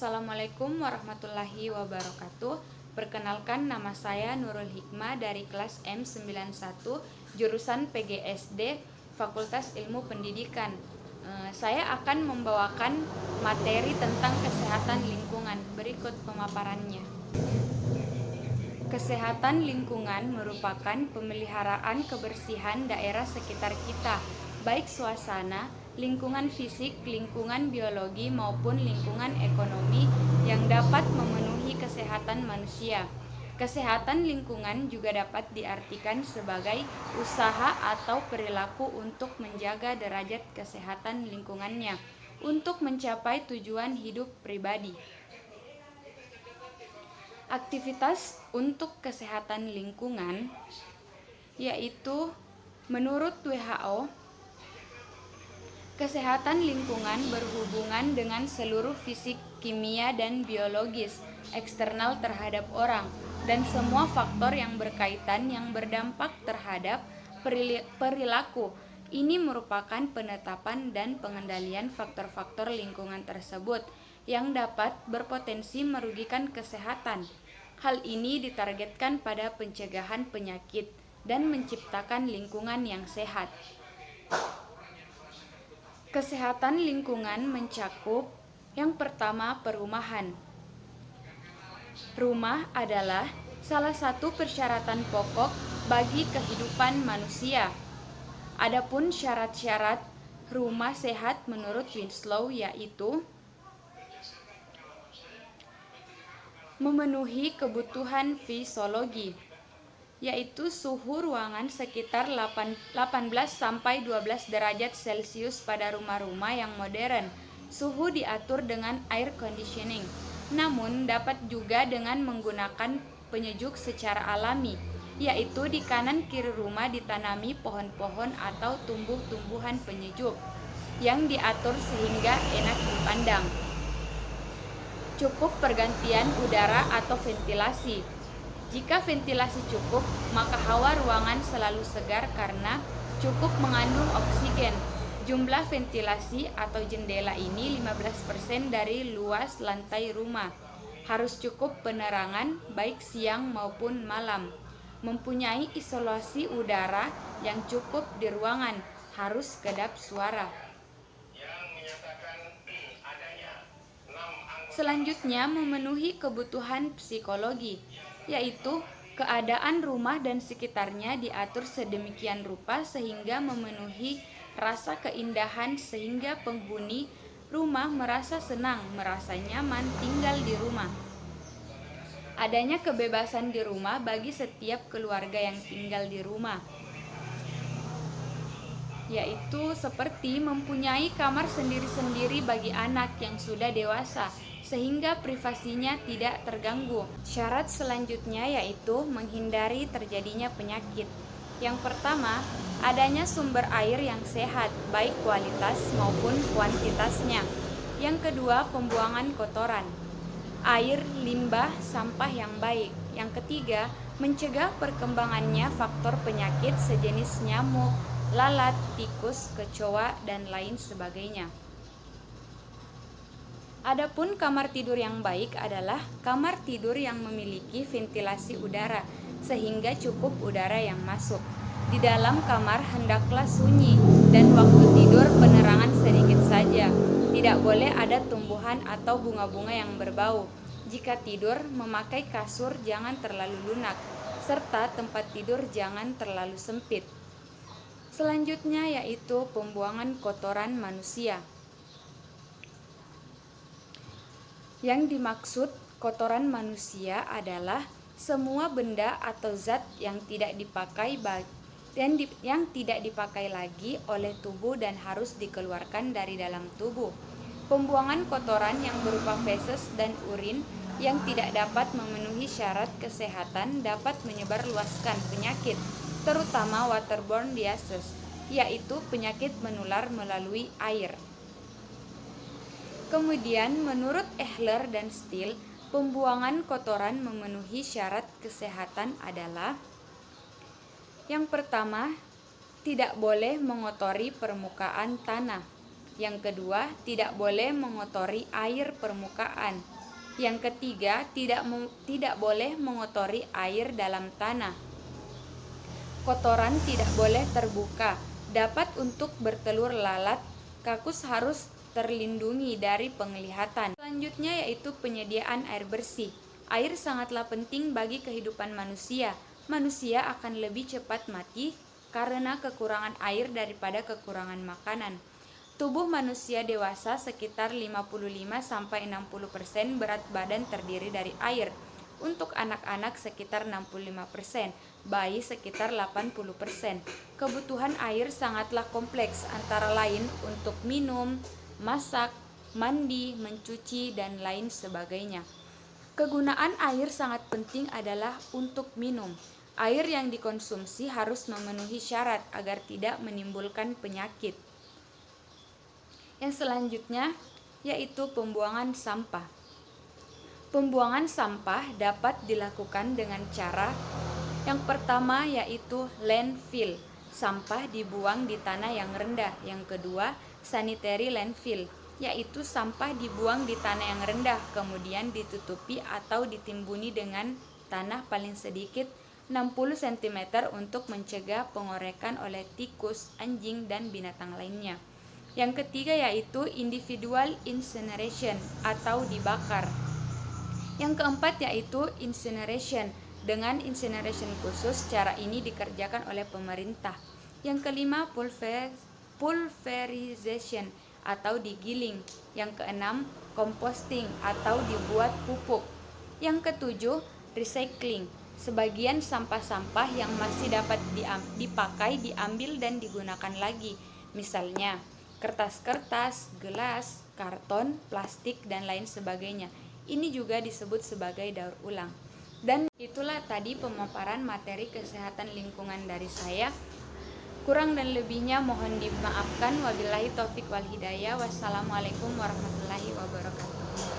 Assalamualaikum warahmatullahi wabarakatuh. Perkenalkan, nama saya Nurul Hikmah dari kelas M91 jurusan PGSD Fakultas Ilmu Pendidikan. Saya akan membawakan materi tentang kesehatan lingkungan. Berikut pemaparannya. Kesehatan lingkungan merupakan pemeliharaan kebersihan daerah sekitar kita, baik suasana, lingkungan fisik, lingkungan biologi, maupun lingkungan ekonomi yang dapat memenuhi kesehatan manusia. Kesehatan lingkungan juga dapat diartikan sebagai usaha atau perilaku untuk menjaga derajat kesehatan lingkungannya untuk mencapai tujuan hidup pribadi. Aktivitas untuk kesehatan lingkungan yaitu menurut WHO, kesehatan lingkungan berhubungan dengan seluruh fisik, kimia, dan biologis eksternal terhadap orang dan semua faktor yang berkaitan yang berdampak terhadap perilaku. Ini merupakan penetapan dan pengendalian faktor-faktor lingkungan tersebut yang dapat berpotensi merugikan kesehatan. Hal ini ditargetkan pada pencegahan penyakit dan menciptakan lingkungan yang sehat. Kesehatan lingkungan mencakup yang pertama, perumahan. Rumah adalah salah satu persyaratan pokok bagi kehidupan manusia. Adapun syarat-syarat rumah sehat menurut Winslow yaitu memenuhi kebutuhan fisiologi, yaitu suhu ruangan sekitar 18-12 derajat Celcius pada rumah-rumah yang modern. Suhu diatur dengan air conditioning, namun dapat juga dengan menggunakan penyejuk secara alami, yaitu di kanan kiri rumah ditanami pohon-pohon atau tumbuh-tumbuhan penyejuk yang diatur sehingga enak dipandang. Cukup pergantian udara atau ventilasi. Jika ventilasi cukup, maka hawa ruangan selalu segar karena cukup mengandung oksigen. Jumlah ventilasi atau jendela ini 15% dari luas lantai rumah. Harus cukup penerangan baik siang maupun malam. Mempunyai isolasi udara yang cukup di ruangan. Harus kedap suara. Selanjutnya, memenuhi kebutuhan psikologi, yaitu keadaan rumah dan sekitarnya diatur sedemikian rupa sehingga memenuhi rasa keindahan sehingga penghuni rumah merasa senang, merasa nyaman tinggal di rumah. Adanya kebebasan di rumah bagi setiap keluarga yang tinggal di rumah, yaitu seperti mempunyai kamar sendiri-sendiri bagi anak yang sudah dewasa, sehingga privasinya tidak terganggu. Syarat selanjutnya yaitu menghindari terjadinya penyakit. Yang pertama, adanya sumber air yang sehat, baik kualitas maupun kuantitasnya. Yang kedua, pembuangan kotoran, air, limbah, sampah yang baik. Yang ketiga, mencegah perkembangannya faktor penyakit sejenis nyamuk, lalat, tikus, kecoa, dan lain sebagainya. Adapun kamar tidur yang baik adalah kamar tidur yang memiliki ventilasi udara sehingga cukup udara yang masuk. Di dalam kamar hendaklah sunyi dan waktu tidur penerangan sedikit saja. Tidak boleh ada tumbuhan atau bunga-bunga yang berbau. Jika tidur, memakai kasur jangan terlalu lunak, serta tempat tidur jangan terlalu sempit. Selanjutnya yaitu pembuangan kotoran manusia. Yang dimaksud kotoran manusia adalah semua benda atau zat yang tidak dipakai yang tidak dipakai lagi oleh tubuh dan harus dikeluarkan dari dalam tubuh. Pembuangan kotoran yang berupa feses dan urin yang tidak dapat memenuhi syarat kesehatan dapat menyebarluaskan penyakit, terutama waterborne disease, yaitu penyakit menular melalui air. Kemudian, menurut Ehler dan Still, pembuangan kotoran memenuhi syarat kesehatan adalah: yang pertama, tidak boleh mengotori permukaan tanah. Yang kedua, tidak boleh mengotori air permukaan. Yang ketiga, tidak boleh mengotori air dalam tanah. Kotoran tidak boleh terbuka, dapat untuk bertelur lalat. Kakus harus terlindungi dari penglihatan. Selanjutnya yaitu penyediaan air bersih. Air sangatlah penting bagi kehidupan manusia. Manusia akan lebih cepat mati karena kekurangan air daripada kekurangan makanan. Tubuh manusia dewasa sekitar 55-60% berat badan terdiri dari air. Untuk anak-anak sekitar 65%, bayi sekitar 80%. Kebutuhan air sangatlah kompleks, antara lain untuk minum, masak, mandi, mencuci, dan lain sebagainya. Kegunaan air sangat penting adalah untuk minum. Air yang dikonsumsi harus memenuhi syarat agar tidak menimbulkan penyakit. Yang selanjutnya yaitu pembuangan sampah. Pembuangan sampah dapat dilakukan dengan cara yang pertama yaitu landfill. Sampah dibuang di tanah yang rendah. Yang kedua, sanitary landfill, yaitu sampah dibuang di tanah yang rendah kemudian ditutupi atau ditimbuni dengan tanah paling sedikit 60 cm untuk mencegah pengorekan oleh tikus, anjing, dan binatang lainnya. Yang ketiga yaitu individual incineration atau dibakar. Yang keempat yaitu incineration dengan incineration khusus. Cara ini dikerjakan oleh pemerintah. Yang kelima pulverization atau digiling. Yang keenam composting atau dibuat pupuk. Yang ketujuh recycling. Sebagian sampah-sampah yang masih dapat dipakai diambil dan digunakan lagi. Misalnya kertas-kertas, gelas, karton, plastik, dan lain sebagainya. Ini juga disebut sebagai daur ulang. Dan itulah tadi pemaparan materi kesehatan lingkungan dari saya. Kurang dan lebihnya mohon dimaafkan. Wabillahi taufik wal hidayah. Wassalamualaikum warahmatullahi wabarakatuh.